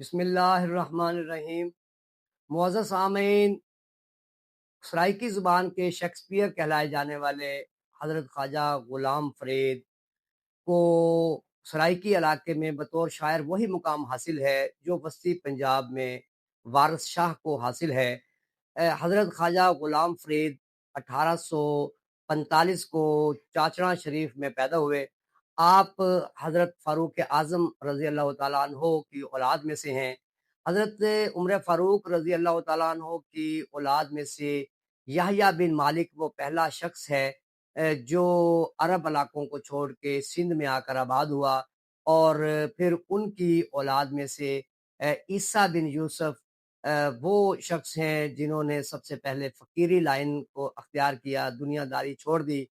بسم اللہ الرحمن الرحیم۔ معزز سامعین، سرائیکی زبان کے شیکسپیئر کہلائے جانے والے حضرت خواجہ غلام فرید کو سرائیکی علاقے میں بطور شاعر وہی مقام حاصل ہے جو وسطی پنجاب میں وارث شاہ کو حاصل ہے۔ حضرت خواجہ غلام فرید 1845 کو چاچڑا شریف میں پیدا ہوئے۔ آپ حضرت فاروق اعظم رضی اللہ تعالیٰ عنہ کی اولاد میں سے ہیں۔ حضرت عمر فاروق رضی اللہ تعالیٰ عنہ کی اولاد میں سے یحییٰ بن مالک وہ پہلا شخص ہے جو عرب علاقوں کو چھوڑ کے سندھ میں آ کر آباد ہوا، اور پھر ان کی اولاد میں سے عیسیٰ بن یوسف وہ شخص ہیں جنہوں نے سب سے پہلے فقیری لائن کو اختیار کیا، دنیا داری چھوڑ دی۔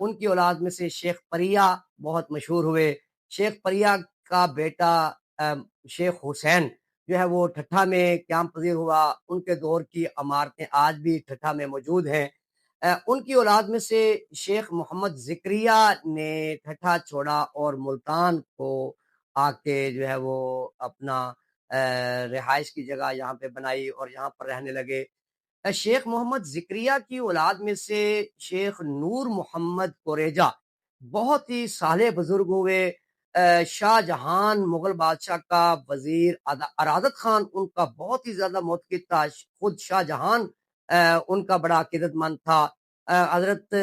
ان کی اولاد میں سے شیخ پریا بہت مشہور ہوئے۔ شیخ پریا کا بیٹا شیخ حسین جو ہے وہ ٹھٹھا میں قیام پذیر ہوا۔ ان کے دور کی عمارتیں آج بھی ٹھٹھا میں موجود ہیں۔ ان کی اولاد میں سے شیخ محمد ذکریہ نے ٹھٹھا چھوڑا اور ملتان کو آ کے جو ہے وہ اپنا رہائش کی جگہ یہاں پہ بنائی اور یہاں پر رہنے لگے۔ شیخ محمد ذکریہ کی اولاد میں سے شیخ نور محمد کوریجہ بہت ہی صالح بزرگ ہوئے۔ شاہ جہان مغل بادشاہ کا وزیر ارادت خان ان کا بہت ہی زیادہ معتقد تھا۔ خود شاہ جہان ان کا بڑا عقیدت مند تھا۔ حضرت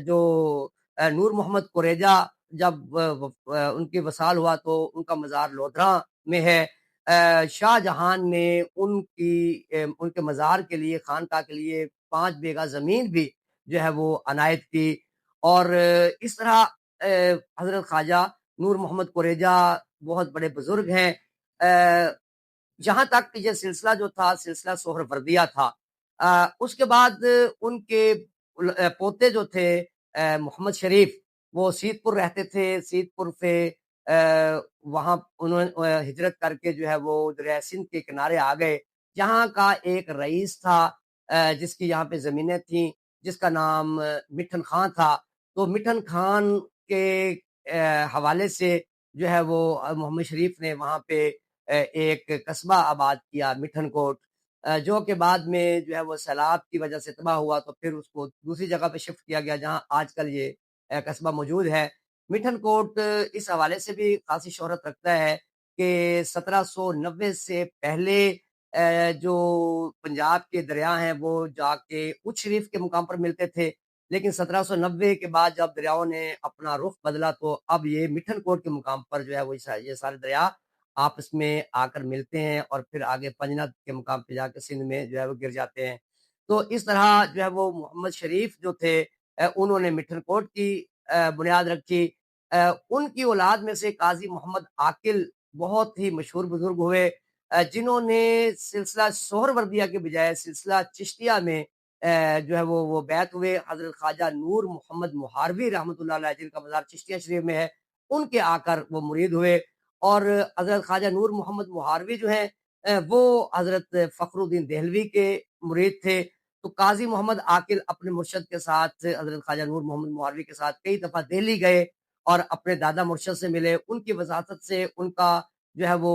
جو نور محمد کوریجہ جب ان کی وصال ہوا تو ان کا مزار لودھرا میں ہے۔ شاہ جہان نے ان کے مزار کے لیے، خانقاہ کے لیے 5 بیگھہ زمین بھی جو ہے وہ عنایت کی، اور اس طرح حضرت خواجہ نور محمد کوریجہ بہت بڑے بزرگ ہیں۔ جہاں تک یہ سلسلہ جو تھا سلسلہ سہروردیہ تھا۔ اس کے بعد ان کے پوتے جو تھے محمد شریف، وہ سیت پور رہتے تھے۔ سیت پور سے وہاں انہوں نے ہجرت کر کے جو ہے وہ دریائے سندھ کے کنارے آ گئے۔ جہاں کا ایک رئیس تھا جس کی یہاں پہ زمینیں تھیں، جس کا نام مٹھن خان تھا۔ تو مٹھن خان کے حوالے سے جو ہے وہ محمد شریف نے وہاں پہ ایک قصبہ آباد کیا، مٹھن کوٹ، جو کہ بعد میں جو ہے وہ سیلاب کی وجہ سے تباہ ہوا، تو پھر اس کو دوسری جگہ پہ شفٹ کیا گیا جہاں آج کل یہ قصبہ موجود ہے۔ مٹھن کوٹ اس حوالے سے بھی خاصی شہرت رکھتا ہے کہ 1790 سے پہلے جو پنجاب کے دریا ہیں وہ جا کے اچ شریف کے مقام پر ملتے تھے، لیکن 1790 کے بعد جب دریاؤں نے اپنا رخ بدلا تو اب یہ مٹھن کوٹ کے مقام پر جو ہے وہ یہ سارے دریا آپس میں آ کر ملتے ہیں اور پھر آگے پنجنت کے مقام پہ جا کے سندھ میں جو ہے وہ گر جاتے ہیں۔ تو اس طرح جو ہے وہ محمد شریف جو تھے انہوں نے مٹھن کوٹ کی بنیاد رکھی۔ ان کی اولاد میں سے قاضی محمد عاقل بہت ہی مشہور بزرگ ہوئے جنہوں نے سلسلہ سہروردیہ کے بجائے سلسلہ چشتیہ میں جو ہے وہ بیعت ہوئے۔ حضرت خواجہ نور محمد محاروی رحمۃ اللہ علیہ جن کا مزار چشتیہ شریف میں ہے، ان کے آ کر وہ مرید ہوئے، اور حضرت خواجہ نور محمد محاروی جو ہیں وہ حضرت فخر الدین دہلوی کے مرید تھے۔ تو قاضی محمد عاقل اپنے مرشد کے ساتھ حضرت خواجہ نور محمد محاروی کے ساتھ کئی دفعہ دہلی گئے اور اپنے دادا مرشد سے ملے۔ ان کی وساطت سے ان کا جو ہے وہ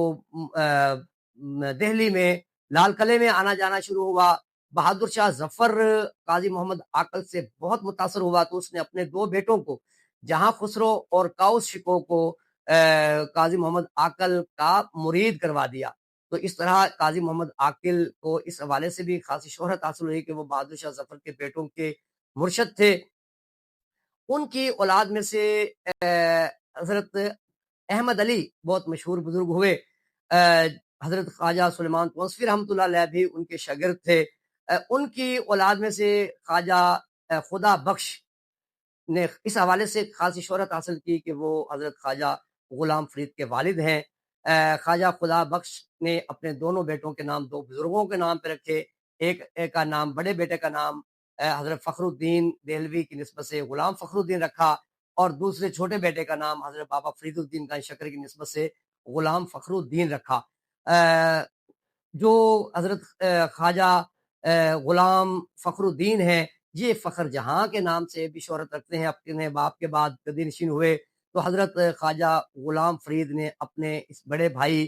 دہلی میں لال قلعے میں آنا جانا شروع ہوا۔ بہادر شاہ ظفر قاضی محمد عاقل سے بہت متاثر ہوا تو اس نے اپنے 2 بیٹوں کو، جہاں خسرو اور کاؤس شکو کو قاضی محمد عاقل کا مرید کروا دیا۔ تو اس طرح قاضی محمد عاقل کو اس حوالے سے بھی خاصی شہرت حاصل ہوئی کہ وہ بہادر شاہ ظفر کے بیٹوں کے مرشد تھے۔ ان کی اولاد میں سے حضرت احمد علی بہت مشہور بزرگ ہوئے۔ حضرت خواجہ سلیمان توسفی رحمۃ اللہ علیہ بھی ان کے شاگرد تھے۔ ان کی اولاد میں سے خواجہ خدا بخش نے اس حوالے سے خاصی شہرت حاصل کی کہ وہ حضرت خواجہ غلام فرید کے والد ہیں۔ خواجہ خدا بخش نے اپنے دونوں بیٹوں کے نام 2 بزرگوں کے نام پہ رکھے۔ ایک کا نام، بڑے بیٹے کا نام حضرت فخر الدین دہلوی کی نسبت سے غلام فخر الدین رکھا، اور دوسرے چھوٹے بیٹے کا نام حضرت بابا فرید الدین کا شکر کی نسبت سے غلام فخر الدین رکھا۔ جو حضرت خواجہ غلام فخر الدین ہیں یہ فخر جہاں کے نام سے بھی شہرت رکھتے ہیں، اپنے باپ کے بعد گدی نشین ہوئے۔ تو حضرت خواجہ غلام فرید نے اپنے اس بڑے بھائی